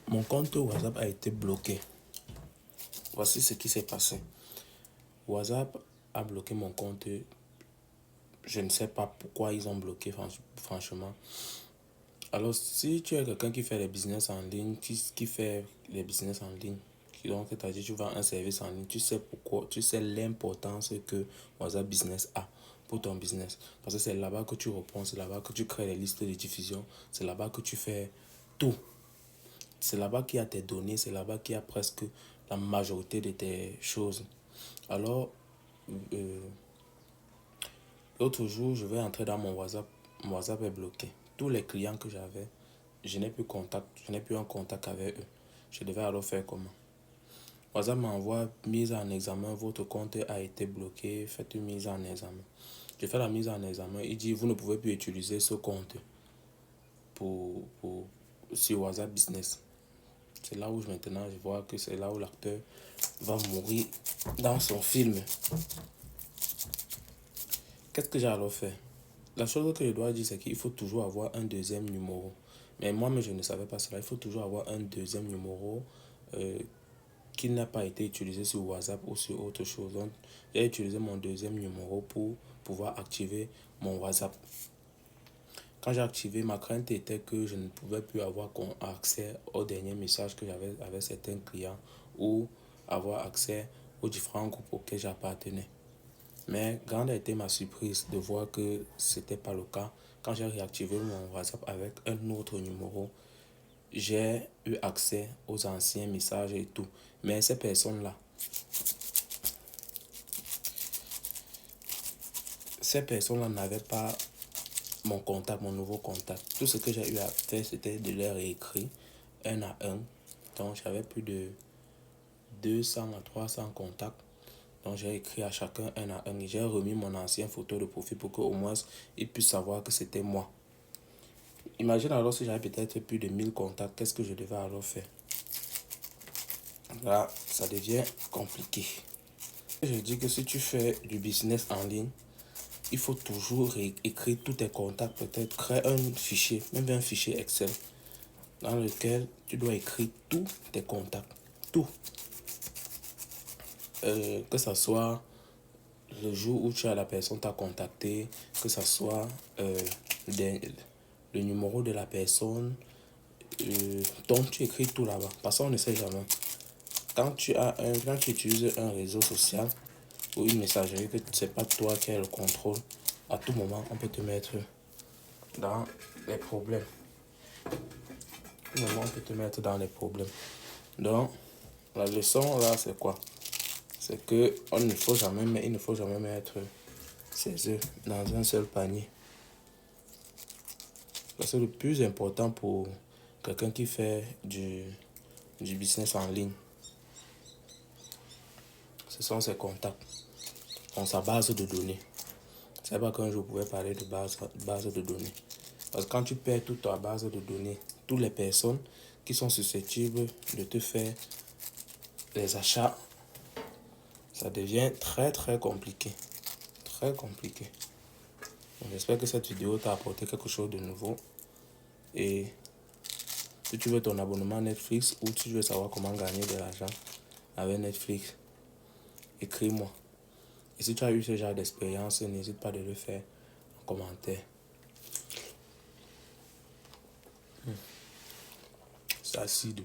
Mon compte WhatsApp a été bloqué. Voici ce qui s'est passé. WhatsApp a bloqué mon compte. Je ne sais pas pourquoi ils ont bloqué, franchement. Alors, si tu es quelqu'un qui fait les business en ligne, qui fait les business en ligne, donc c'est-à-dire tu vends un service en ligne, tu sais pourquoi, tu sais l'importance que WhatsApp Business a pour ton business. Parce que c'est là-bas que tu reprends, c'est là-bas que tu crées les listes de diffusion, c'est là-bas que tu fais tout. C'est là-bas qu'il y a tes données, c'est là-bas qu'il y a presque la majorité de tes choses. Alors, l'autre jour, je vais entrer dans mon WhatsApp. Mon WhatsApp est bloqué. Tous les clients que j'avais, je n'ai plus un contact avec eux. Je devais alors faire comment? WhatsApp m'envoie mise en examen, votre compte a été bloqué, faites une mise en examen. Je fais la mise en examen, il dit vous ne pouvez plus utiliser ce compte sur WhatsApp Business. C'est là où maintenant je vois que c'est là où l'acteur va mourir dans son film. Qu'est-ce que j'ai alors fait? La chose que je dois dire, c'est qu'il faut toujours avoir un deuxième numéro. Mais moi-même, je ne savais pas cela. Il faut toujours avoir un deuxième numéro qui n'a pas été utilisé sur WhatsApp ou sur autre chose. Donc, j'ai utilisé mon deuxième numéro pour pouvoir activer mon WhatsApp. Quand j'ai activé, ma crainte était que je ne pouvais plus avoir accès aux derniers messages que j'avais avec certains clients ou avoir accès aux différents groupes auxquels j'appartenais. Mais grande a été ma surprise de voir que ce n'était pas le cas. Quand j'ai réactivé mon WhatsApp avec un autre numéro, j'ai eu accès aux anciens messages et tout. Mais ces personnes-là n'avaient pas mon contact, mon nouveau contact. Tout ce que j'ai eu à faire, c'était de leur écrire un à un. Donc, j'avais plus de 200 à 300 contacts. Donc, j'ai écrit à chacun un à un et j'ai remis mon ancienne photo de profil pour qu'au moins ils puissent savoir que c'était moi. Imagine alors si j'avais peut-être plus de 1000 contacts, qu'est-ce que je devais alors faire? Là, ça devient compliqué. Je dis que si tu fais du business en ligne, il faut toujours écrire tous tes contacts, peut-être créer un fichier, même un fichier Excel, dans lequel tu dois écrire tous tes contacts. Tout. Que ce soit le jour où la personne t'a contacté, que ce soit le numéro de la personne, donc tu écris tout là-bas. Parce qu'on ne sait jamais. Quand tu utilises un réseau social ou une messagerie que ce n'est pas toi qui as le contrôle, à tout moment, on peut te mettre dans les problèmes. À tout moment, on peut te mettre dans les problèmes. Donc, la leçon là, c'est quoi? C'est que il ne faut jamais mettre ses œufs dans un seul panier. Parce que le plus important pour quelqu'un qui fait du business en ligne, ce sont ses contacts, sa base de données. C'est pas qu'un jour je pouvais parler de base de données. Parce que quand tu perds toute ta base de données, toutes les personnes qui sont susceptibles de te faire les achats, ça devient très très compliqué. Très compliqué. J'espère que cette vidéo t'a apporté quelque chose de nouveau. Et si tu veux ton abonnement Netflix ou si tu veux savoir comment gagner de l'argent avec Netflix, écris-moi. Et si tu as eu ce genre d'expérience, n'hésite pas de le faire en commentaire. C'est acide.